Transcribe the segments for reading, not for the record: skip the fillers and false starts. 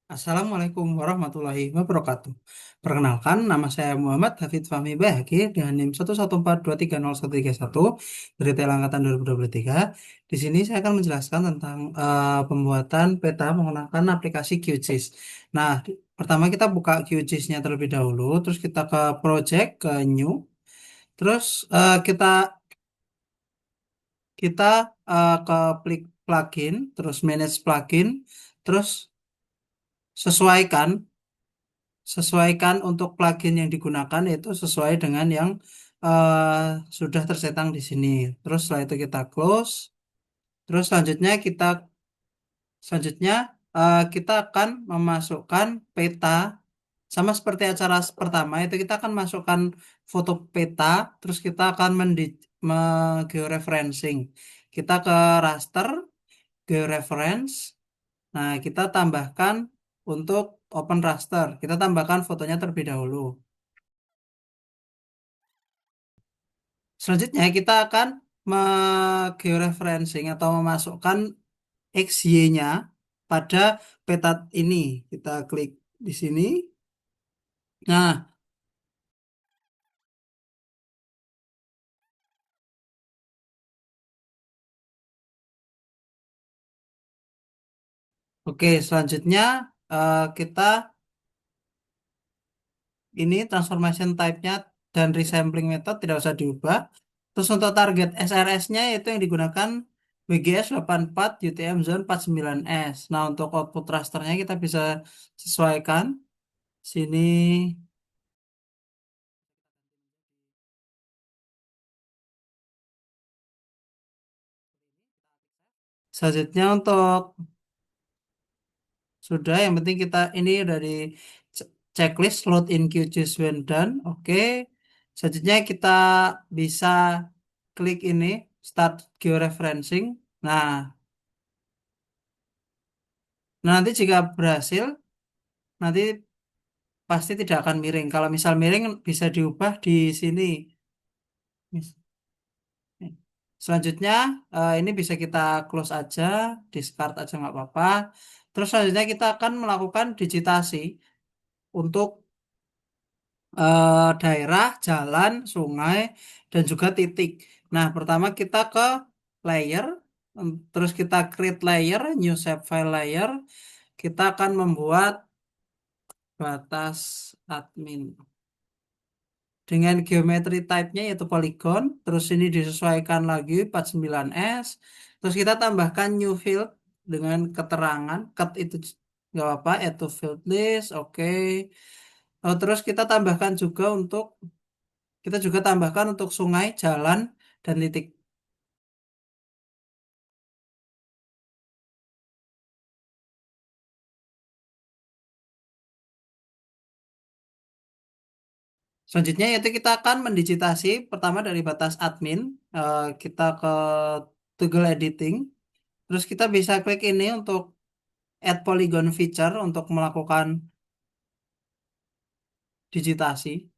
Assalamualaikum warahmatullahi wabarakatuh. Perkenalkan, nama saya Muhammad Hafid Fahmi Bahaki dengan NIM 114230131 dari TL Angkatan 2023. Di sini saya akan menjelaskan tentang pembuatan peta menggunakan aplikasi QGIS. Nah, pertama kita buka QGIS-nya terlebih dahulu, terus kita ke project, ke new, terus kita kita ke plugin, terus manage plugin, terus sesuaikan sesuaikan untuk plugin yang digunakan yaitu sesuai dengan yang sudah tersetang di sini. Terus setelah itu kita close. Terus selanjutnya kita akan memasukkan peta sama seperti acara pertama itu kita akan masukkan foto peta, terus kita akan georeferencing. Kita ke raster, georeference. Nah, kita tambahkan untuk open raster. Kita tambahkan fotonya terlebih dahulu. Selanjutnya kita akan georeferencing atau memasukkan XY-nya pada peta ini. Kita klik di sini. Nah, oke, selanjutnya kita ini transformation type-nya dan resampling method tidak usah diubah. Terus untuk target SRS-nya itu yang digunakan WGS 84 UTM Zone 49S. Nah, untuk output rasternya kita bisa sesuaikan sini. Selanjutnya untuk sudah, yang penting kita ini dari checklist load in QGIS when done. Oke. Selanjutnya kita bisa klik ini start georeferencing. Nah, nanti jika berhasil, nanti pasti tidak akan miring. Kalau misal miring bisa diubah di sini. Mis- Selanjutnya ini bisa kita close aja, discard aja nggak apa-apa. Terus selanjutnya kita akan melakukan digitasi untuk daerah, jalan, sungai, dan juga titik. Nah, pertama kita ke layer, terus kita create layer, new shapefile layer. Kita akan membuat batas admin dengan geometri type-nya yaitu polygon. Terus ini disesuaikan lagi 49S. Terus kita tambahkan new field dengan keterangan, cut itu nggak apa, add to field list, oke. Terus kita juga tambahkan untuk sungai, jalan, dan titik. Selanjutnya yaitu kita akan mendigitasi pertama dari batas admin, kita ke toggle editing, terus kita bisa klik ini untuk add polygon feature untuk melakukan digitasi.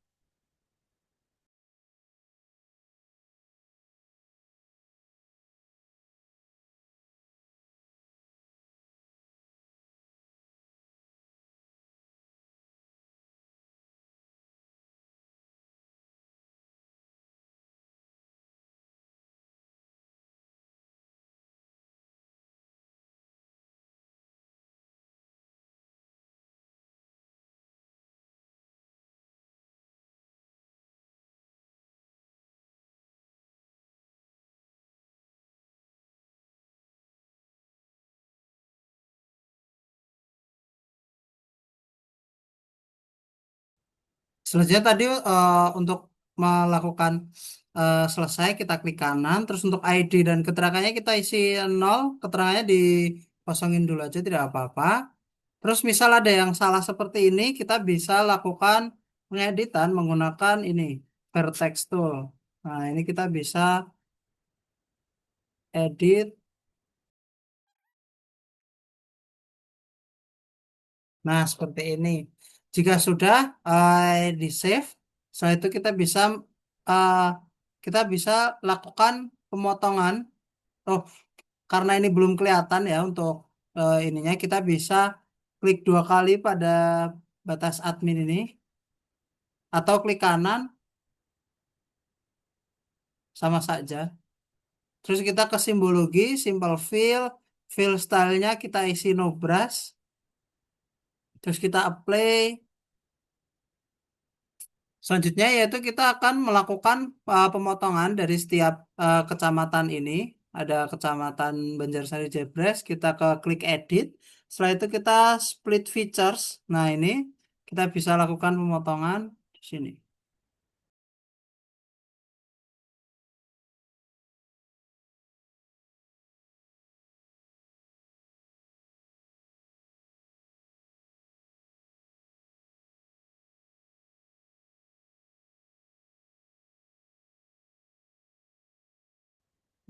Selanjutnya tadi untuk melakukan selesai kita klik kanan, terus untuk ID dan keterangannya kita isi nol, keterangannya dikosongin dulu aja tidak apa-apa. Terus misal ada yang salah seperti ini, kita bisa lakukan pengeditan menggunakan ini vertex tool. Nah, ini kita bisa edit. Nah, seperti ini. Jika sudah di save, setelah itu eh, kita bisa lakukan pemotongan. Oh, karena ini belum kelihatan ya untuk ininya, kita bisa klik dua kali pada batas admin ini, atau klik kanan, sama saja. Terus kita ke simbologi, simple fill, fill stylenya kita isi no brush, terus kita apply. Selanjutnya yaitu kita akan melakukan pemotongan dari setiap kecamatan ini. Ada kecamatan Banjarsari Jebres, kita ke klik edit. Setelah itu kita split features. Nah, ini kita bisa lakukan pemotongan di sini.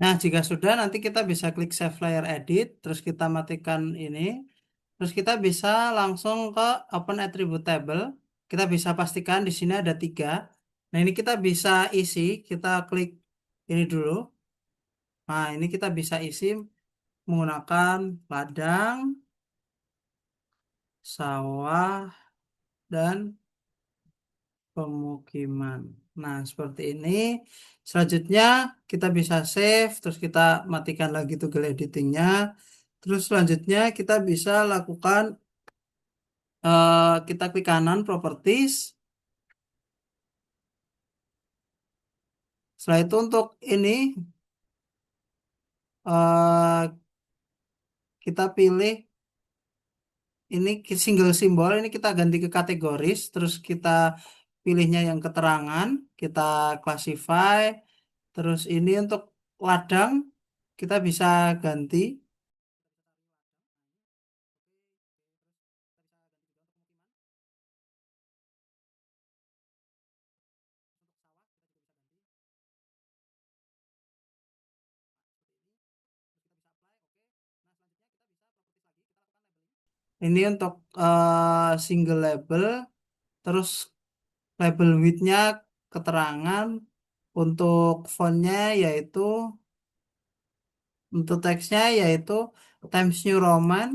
Nah, jika sudah nanti kita bisa klik Save Layer Edit, terus kita matikan ini, terus kita bisa langsung ke Open Attribute Table. Kita bisa pastikan di sini ada tiga. Nah, ini kita bisa isi, kita klik ini dulu. Nah, ini kita bisa isi menggunakan ladang, sawah, dan pemukiman. Nah, seperti ini. Selanjutnya kita bisa save, terus kita matikan lagi toggle editingnya. Terus selanjutnya kita bisa lakukan, kita klik kanan properties. Setelah itu untuk ini eh, kita pilih ini single simbol, ini kita ganti ke kategoris, terus kita pilihnya yang keterangan, kita classify, terus ini untuk ladang kita bisa ganti. Ini untuk single label, terus label width-nya keterangan, untuk fontnya yaitu, untuk teksnya yaitu Times New Roman.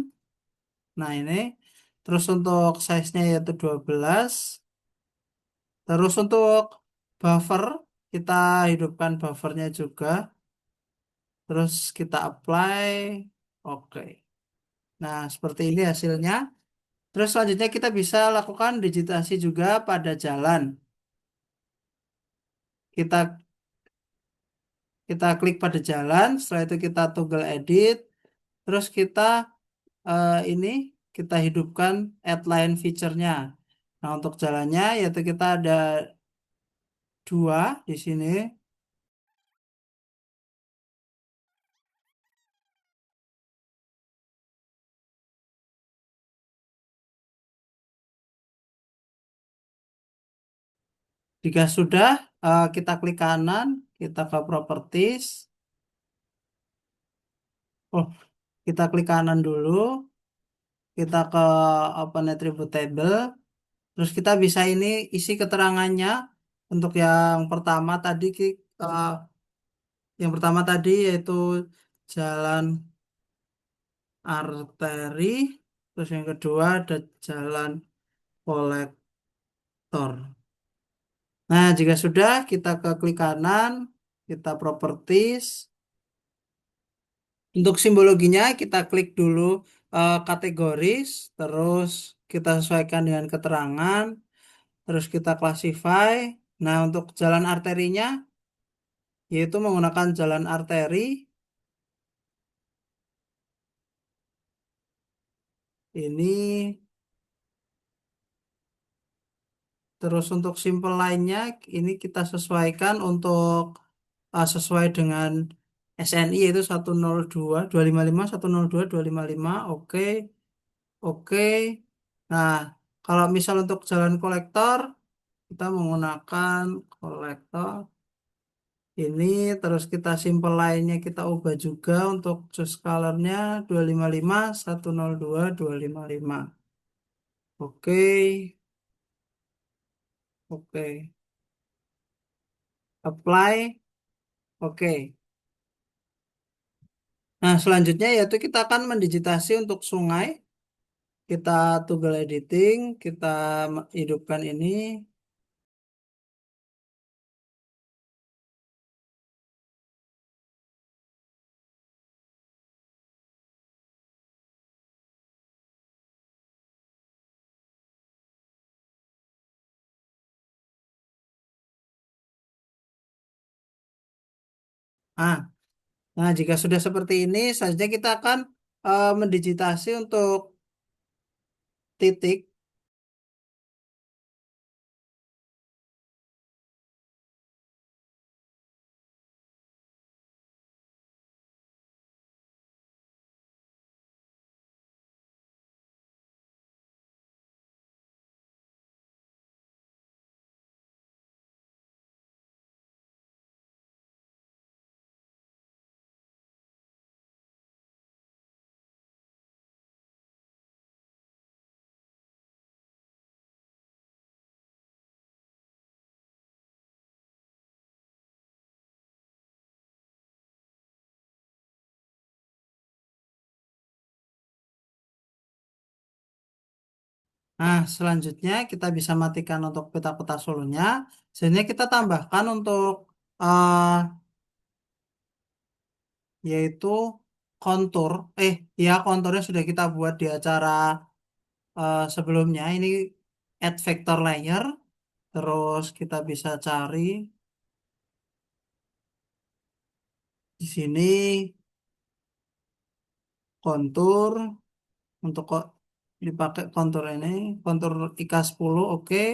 Nah, ini terus untuk size-nya yaitu 12. Terus untuk buffer kita hidupkan buffernya juga. Terus kita apply. Oke. Nah, seperti ini hasilnya. Terus selanjutnya kita bisa lakukan digitasi juga pada jalan. Kita kita klik pada jalan, setelah itu kita toggle edit, terus kita ini kita hidupkan add line feature-nya. Nah, untuk jalannya yaitu kita ada dua di sini. Jika sudah, kita klik kanan, kita ke properties. Oh, kita klik kanan dulu, kita ke open attribute table, terus kita bisa ini isi keterangannya. Untuk eh, yang pertama tadi yaitu jalan arteri, terus yang kedua ada jalan kolektor. Nah, jika sudah kita ke klik kanan, kita properties. Untuk simbologinya kita klik dulu kategoris, terus kita sesuaikan dengan keterangan, terus kita classify. Nah, untuk jalan arterinya yaitu menggunakan jalan arteri ini. Terus untuk simple line-nya ini kita sesuaikan untuk sesuai dengan SNI yaitu 102 255 102 255. Oke. Oke. Nah, kalau misal untuk jalan kolektor kita menggunakan kolektor ini, terus kita simple line-nya kita ubah juga untuk choose color-nya 255 102 255. Oke. Oke. Apply. Oke. Nah, selanjutnya yaitu kita akan mendigitasi untuk sungai. kita toggle editing, kita hidupkan ini. Ah, nah jika sudah seperti ini, selanjutnya kita akan mendigitasi untuk titik. Nah, selanjutnya kita bisa matikan untuk peta-peta solonya. Selanjutnya kita tambahkan untuk eh, yaitu kontur. Ya konturnya sudah kita buat di acara sebelumnya. Ini add vector layer. Terus kita bisa cari di sini kontur untuk kok dipakai kontur ini, kontur IK10, oke.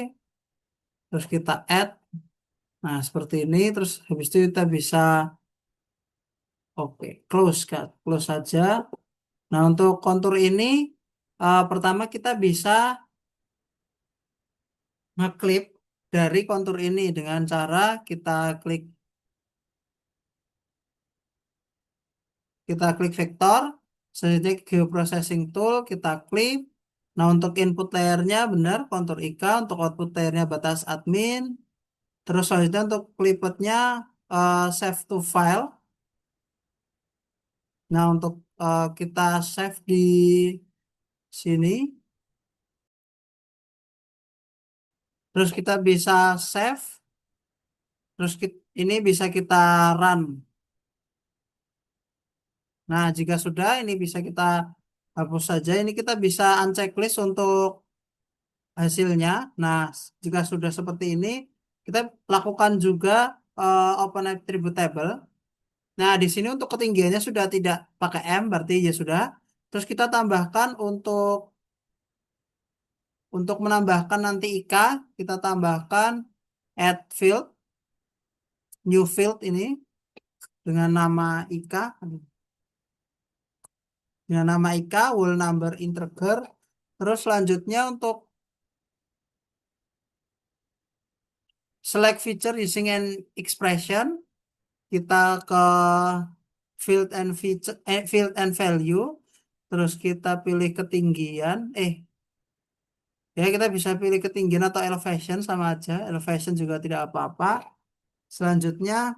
Terus kita add. Nah, seperti ini. Terus habis itu kita bisa oke, close Kak. Close saja. Nah, untuk kontur ini pertama kita bisa ngeklip dari kontur ini dengan cara kita klik kita klik vektor, selanjutnya geoprocessing tool kita klik. Nah, untuk input layernya benar kontur IK, untuk output layernya batas admin. Terus selanjutnya untuk klipetnya save to file. Nah, untuk kita save di sini. Terus kita bisa save. Terus ini bisa kita run. Nah, jika sudah ini bisa kita hapus saja. Ini kita bisa unchecklist untuk hasilnya. Nah, jika sudah seperti ini, kita lakukan juga open attribute table. Nah, di sini untuk ketinggiannya sudah tidak pakai M, berarti ya sudah. Terus kita tambahkan untuk menambahkan nanti IK, kita tambahkan add field, new field ini dengan nama IK, whole number integer. Terus selanjutnya untuk select feature using an expression, kita ke field and value. Terus kita pilih ketinggian. Ya kita bisa pilih ketinggian atau elevation sama aja. Elevation juga tidak apa-apa. Selanjutnya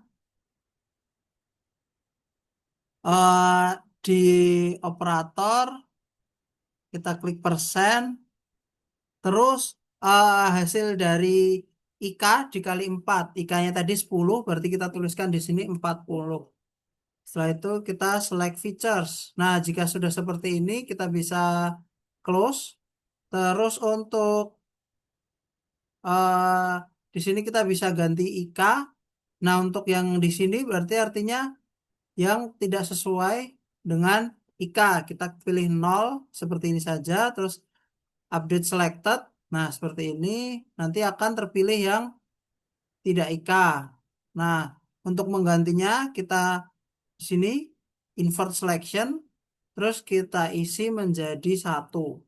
di operator kita klik persen. Terus hasil dari IK dikali 4. IK-nya tadi 10, berarti kita tuliskan di sini 40. Setelah itu kita select features. Nah, jika sudah seperti ini, kita bisa close. Terus untuk eh, di sini kita bisa ganti IK. Nah, untuk yang di sini berarti artinya yang tidak sesuai dengan IK. Kita pilih 0 seperti ini saja. Terus update selected. Nah, seperti ini. Nanti akan terpilih yang tidak IK. Nah, untuk menggantinya kita di sini invert selection. Terus kita isi menjadi satu.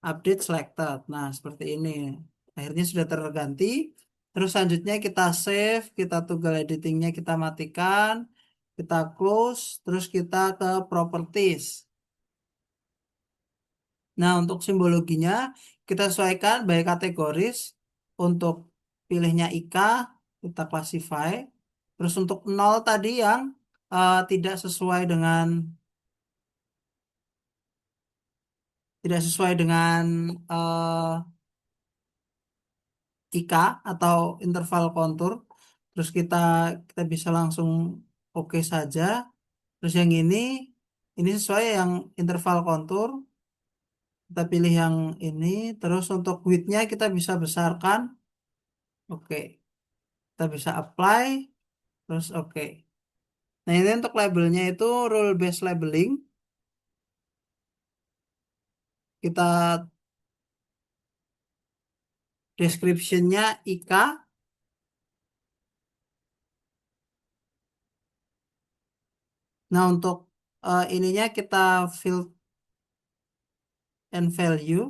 Update selected. Nah, seperti ini. Akhirnya sudah terganti. Terus selanjutnya kita save, kita toggle editingnya kita matikan, kita close, terus kita ke properties. Nah, untuk simbologinya kita sesuaikan by kategoris. Untuk pilihnya IK, kita classify. Terus untuk 0 tadi yang tidak sesuai dengan tidak sesuai dengan IK atau interval kontur, terus kita bisa langsung oke saja. Terus yang ini sesuai yang interval kontur, kita pilih yang ini. Terus untuk width-nya kita bisa besarkan, oke. Kita bisa apply, terus oke. Nah ini untuk labelnya itu rule based labeling. Kita description-nya IK. Nah untuk ininya kita field and value.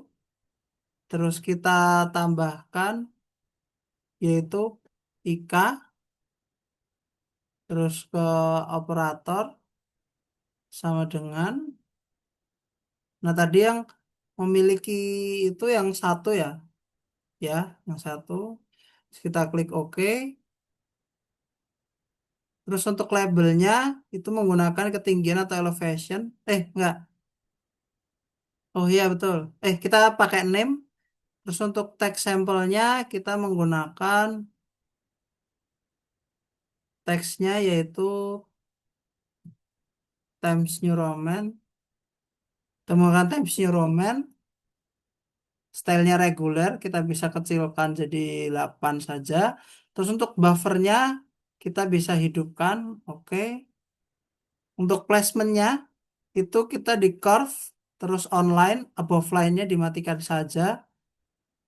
Terus kita tambahkan yaitu IK, terus ke operator sama dengan. Nah tadi yang memiliki itu yang satu ya, ya, yang satu. Terus kita klik OK. Terus untuk labelnya itu menggunakan ketinggian atau elevation. Enggak. Oh iya betul. Kita pakai name. Terus untuk text sampelnya kita menggunakan teksnya yaitu Times New Roman. Temukan Times New Roman. Stylenya reguler, kita bisa kecilkan jadi 8 saja. Terus untuk buffernya kita bisa hidupkan. Oke. Untuk placementnya itu kita di curve, terus online, above line-nya dimatikan saja.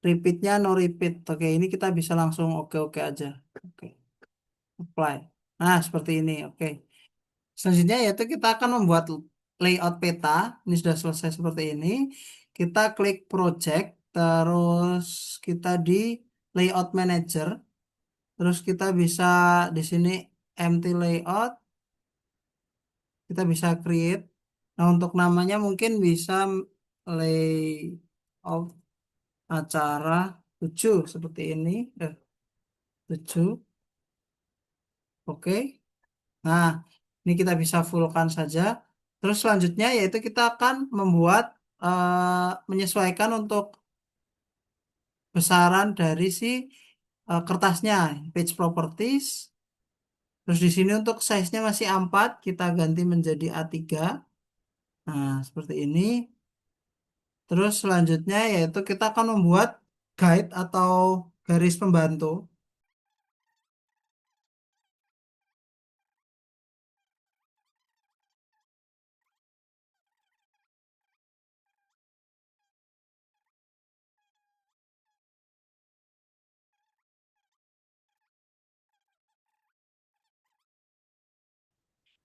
Repeatnya no repeat. Oke, ini kita bisa langsung oke-oke aja. Oke, apply. Nah, seperti ini. Oke. Selanjutnya yaitu kita akan membuat layout peta. Ini sudah selesai seperti ini. Kita klik project, terus kita di layout manager. Terus kita bisa di sini empty layout, kita bisa create. Nah, untuk namanya mungkin bisa layout acara 7 seperti ini. 7. Oke. Nah, ini kita bisa fullkan saja. Terus selanjutnya yaitu kita akan membuat menyesuaikan untuk besaran dari si kertasnya, page properties. Terus di sini untuk size-nya masih A4, kita ganti menjadi A3. Nah, seperti ini. Terus selanjutnya yaitu kita akan membuat guide atau garis pembantu.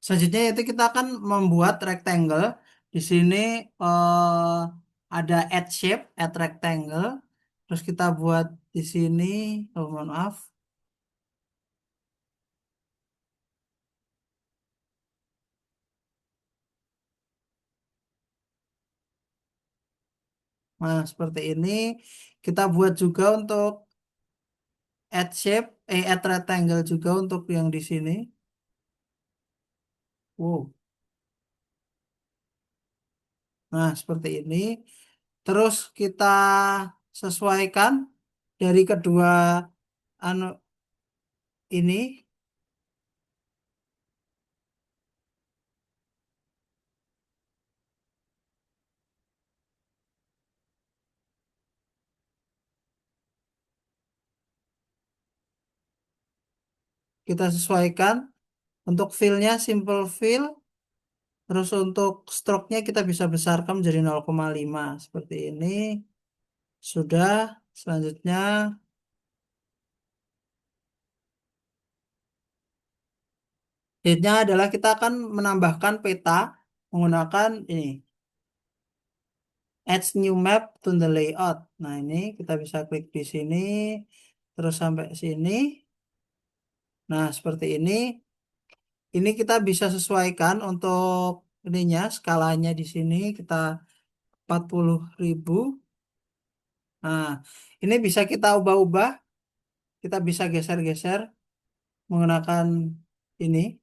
Selanjutnya yaitu kita akan membuat rectangle. Di sini ada add shape, add rectangle. Terus kita buat di sini, oh mohon maaf. Nah, seperti ini. Kita buat juga untuk add shape, add rectangle juga untuk yang di sini. Wow. Nah, seperti ini. Terus kita sesuaikan dari kedua anu ini. Kita sesuaikan untuk fill-nya simple fill. Terus untuk stroke-nya kita bisa besarkan menjadi 0,5 seperti ini. Sudah, selanjutnya head-nya adalah kita akan menambahkan peta menggunakan ini add new map to the layout. Nah, ini kita bisa klik di sini terus sampai sini. Nah, seperti ini. Ini kita bisa sesuaikan untuk ininya skalanya di sini kita 40.000. Nah, ini bisa kita ubah-ubah, kita bisa geser-geser menggunakan ini.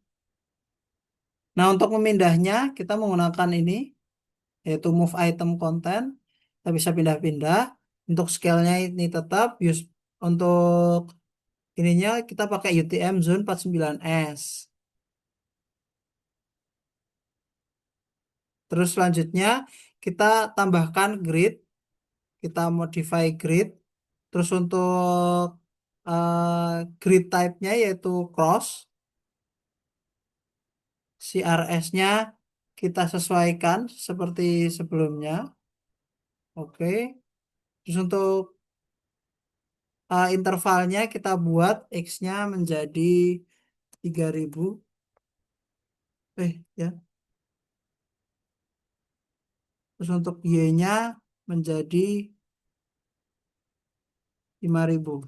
Nah, untuk memindahnya kita menggunakan ini yaitu move item content. kita bisa pindah-pindah. Untuk scale-nya ini tetap use untuk ininya kita pakai UTM Zone 49S. Terus selanjutnya kita tambahkan grid, kita modify grid. Terus untuk grid type-nya yaitu cross, CRS-nya kita sesuaikan seperti sebelumnya. Oke. Terus untuk intervalnya kita buat X-nya menjadi 3000. Ya. Terus untuk Y-nya menjadi 5000.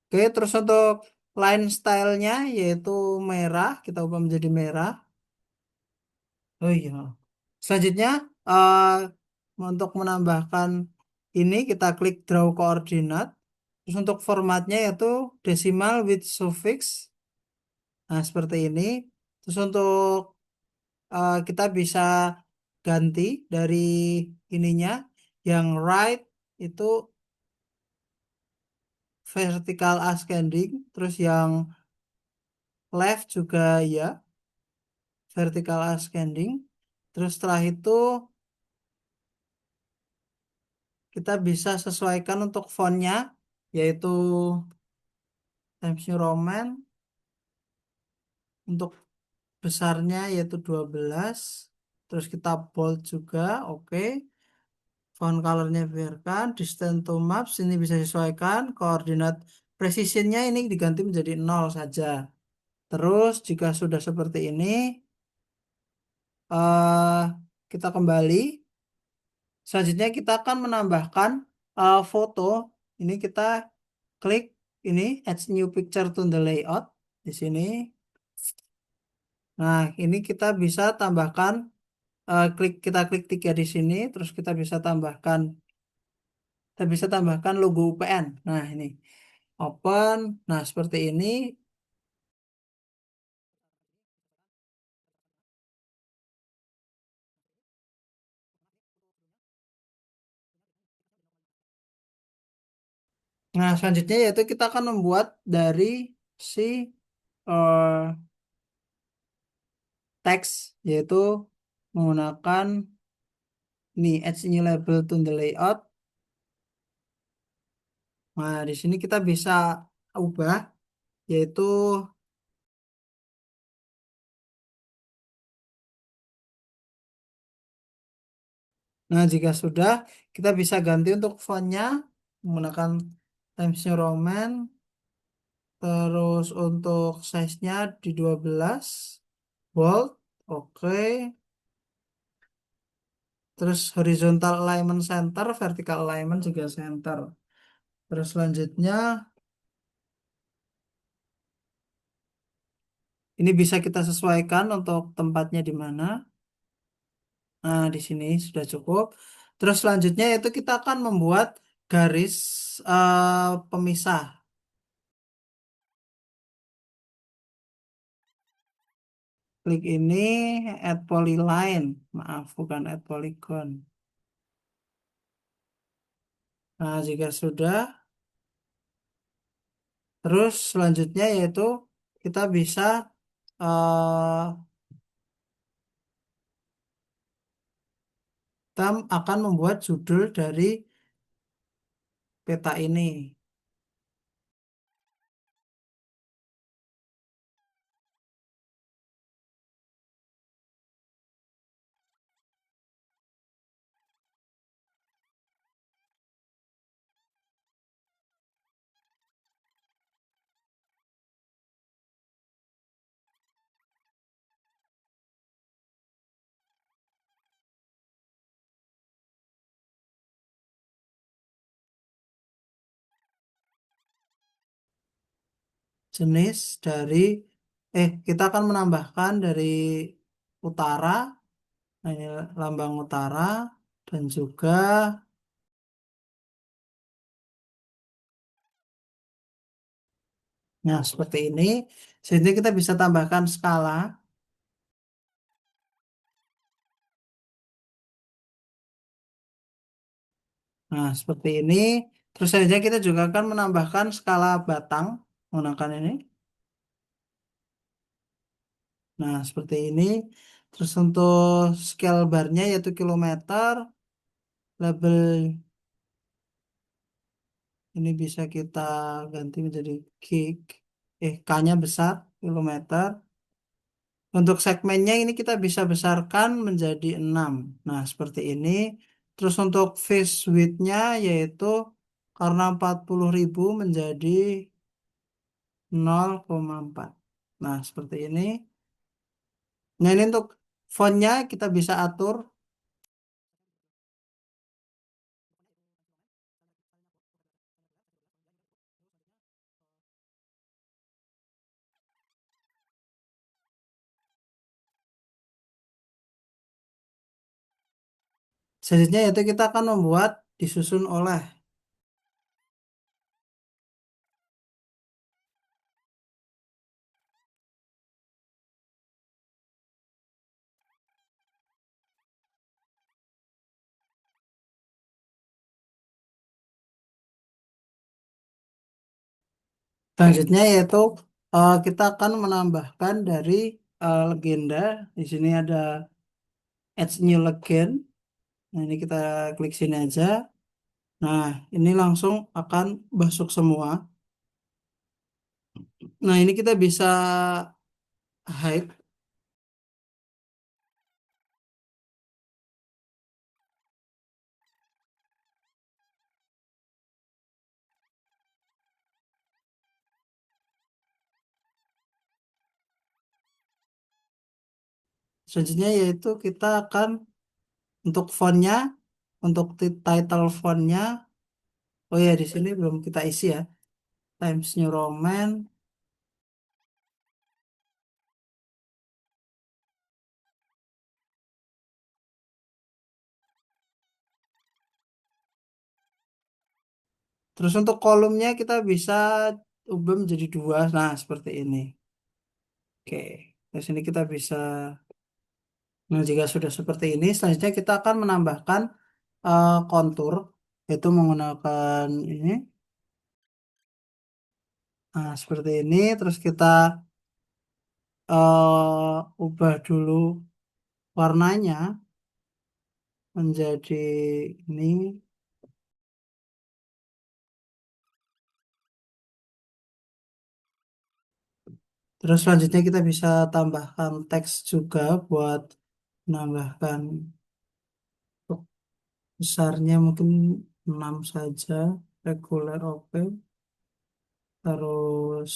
Oke, terus untuk line style-nya yaitu merah, kita ubah menjadi merah. Oh iya. Selanjutnya eh, untuk menambahkan ini kita klik draw koordinat. Terus untuk formatnya yaitu decimal with suffix. Nah, seperti ini. Terus untuk kita bisa ganti dari ininya yang right itu vertical ascending, terus yang left juga ya vertical ascending. Terus setelah itu kita bisa sesuaikan untuk fontnya yaitu Times New Roman, untuk besarnya yaitu 12. Terus kita bold juga, oke. Font colornya biarkan, distance to maps ini bisa disesuaikan, koordinat precisionnya ini diganti menjadi 0 saja. Terus jika sudah seperti ini, eh kita kembali. Selanjutnya kita akan menambahkan foto. Ini kita klik ini add new picture to the layout di sini. Nah, ini kita bisa tambahkan kita klik tiga di sini, terus kita bisa tambahkan logo UPN. Nah, ini open. Nah, seperti ini. Nah, selanjutnya yaitu kita akan membuat dari si eh, teks, yaitu menggunakan ini add new label to the layout. Nah, di sini kita bisa ubah yaitu nah jika sudah kita bisa ganti untuk fontnya menggunakan Times New Roman, terus untuk size-nya di 12 bold, oke. Terus horizontal alignment center, vertical alignment juga center. Terus selanjutnya ini bisa kita sesuaikan untuk tempatnya di mana. Nah, di sini sudah cukup. Terus selanjutnya yaitu kita akan membuat garis pemisah. Klik ini add polyline. Maaf, bukan add polygon. Nah, jika sudah, terus selanjutnya yaitu kita bisa eh, kita akan membuat judul dari peta ini. Jenis dari kita akan menambahkan dari utara. Nah, ini lambang utara dan juga nah seperti ini. Sehingga kita bisa tambahkan skala. Nah, seperti ini. Terus saja kita juga akan menambahkan skala batang menggunakan ini. Nah, seperti ini. Terus untuk scale barnya yaitu kilometer, label ini bisa kita ganti menjadi gig. K-nya besar, kilometer. Untuk segmennya ini kita bisa besarkan menjadi 6. Nah, seperti ini. Terus untuk face width-nya yaitu karena 40.000 menjadi 0,4. Nah, seperti ini. Nah, ini untuk fontnya kita bisa atur. Selanjutnya yaitu kita akan membuat disusun oleh. Selanjutnya yaitu kita akan menambahkan dari legenda. Di sini ada Add New Legend. Nah, ini kita klik sini aja. Nah, ini langsung akan masuk semua. Nah, ini kita bisa hide. Selanjutnya yaitu kita akan untuk fontnya, untuk title fontnya. Oh ya, di sini belum kita isi ya. Times New Roman. Terus untuk kolomnya kita bisa ubah menjadi dua. Nah, seperti ini. Oke. Terus ini kita bisa. Nah, jika sudah seperti ini, selanjutnya kita akan menambahkan kontur, yaitu menggunakan ini. Nah, seperti ini. Terus kita ubah dulu warnanya menjadi ini. Terus selanjutnya kita bisa tambahkan teks juga buat menambahkan besarnya mungkin 6 saja, reguler oke. Terus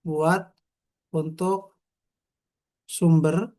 buat untuk sumber.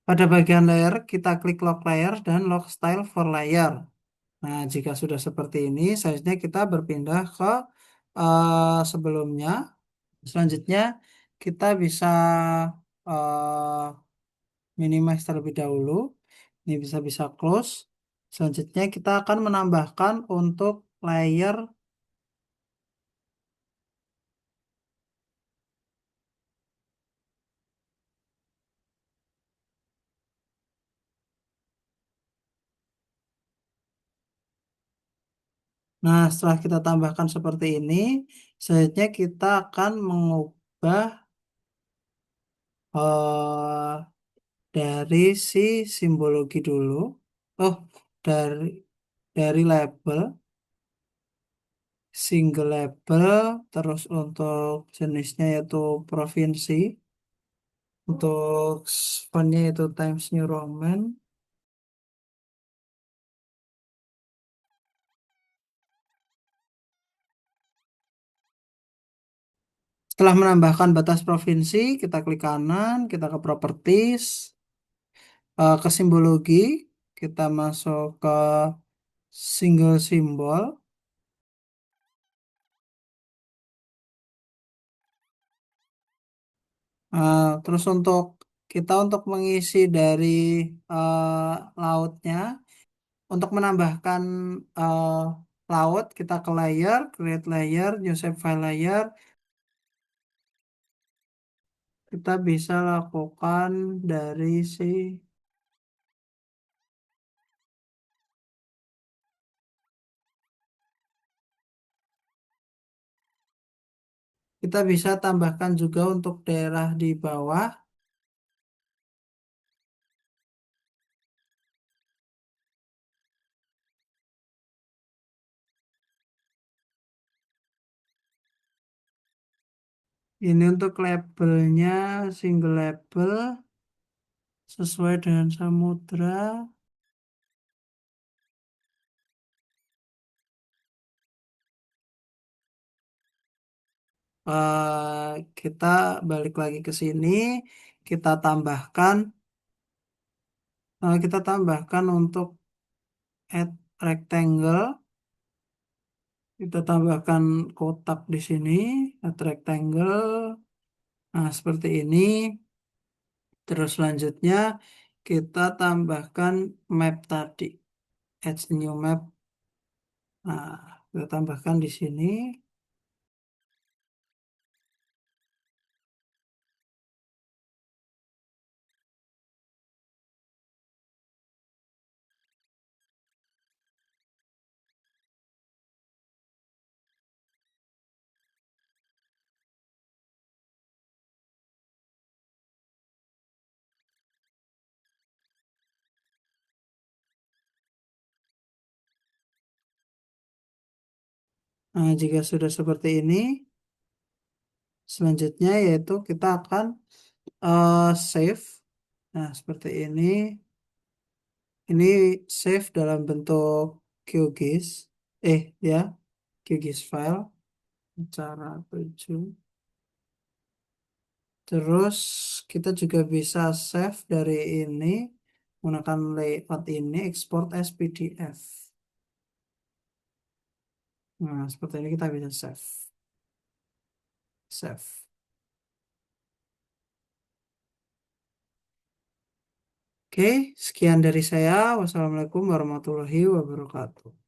Pada bagian layer kita klik lock layer dan lock style for layer. Nah, jika sudah seperti ini, selanjutnya kita berpindah ke sebelumnya. Selanjutnya kita bisa minimize terlebih dahulu. Ini bisa bisa close. Selanjutnya kita akan menambahkan untuk layer. Nah, setelah kita tambahkan seperti ini, selanjutnya kita akan mengubah eh, dari si simbologi dulu. Oh, dari label, single label, terus untuk jenisnya yaitu provinsi, untuk fontnya yaitu Times New Roman. Setelah menambahkan batas provinsi, kita klik kanan, kita ke properties, ke simbologi, kita masuk ke single symbol. Terus untuk mengisi dari lautnya, untuk menambahkan eh, laut, kita ke layer, create layer, new shape file layer. Kita bisa lakukan dari si kita bisa tambahkan juga untuk daerah di bawah. Ini untuk labelnya single label sesuai dengan samudra. Kita balik lagi ke sini, kita tambahkan, untuk add rectangle, kita tambahkan kotak di sini, add rectangle. Nah, seperti ini. Terus selanjutnya kita tambahkan map tadi, add new map. Nah, kita tambahkan di sini. Nah, jika sudah seperti ini, selanjutnya yaitu kita akan save. Nah, seperti ini. Ini save dalam bentuk QGIS. Ya, QGIS file. Cara 7. Terus kita juga bisa save dari ini menggunakan layout ini, export as PDF. Nah, seperti ini kita bisa save. Save. Oke, sekian dari saya. Wassalamualaikum warahmatullahi wabarakatuh.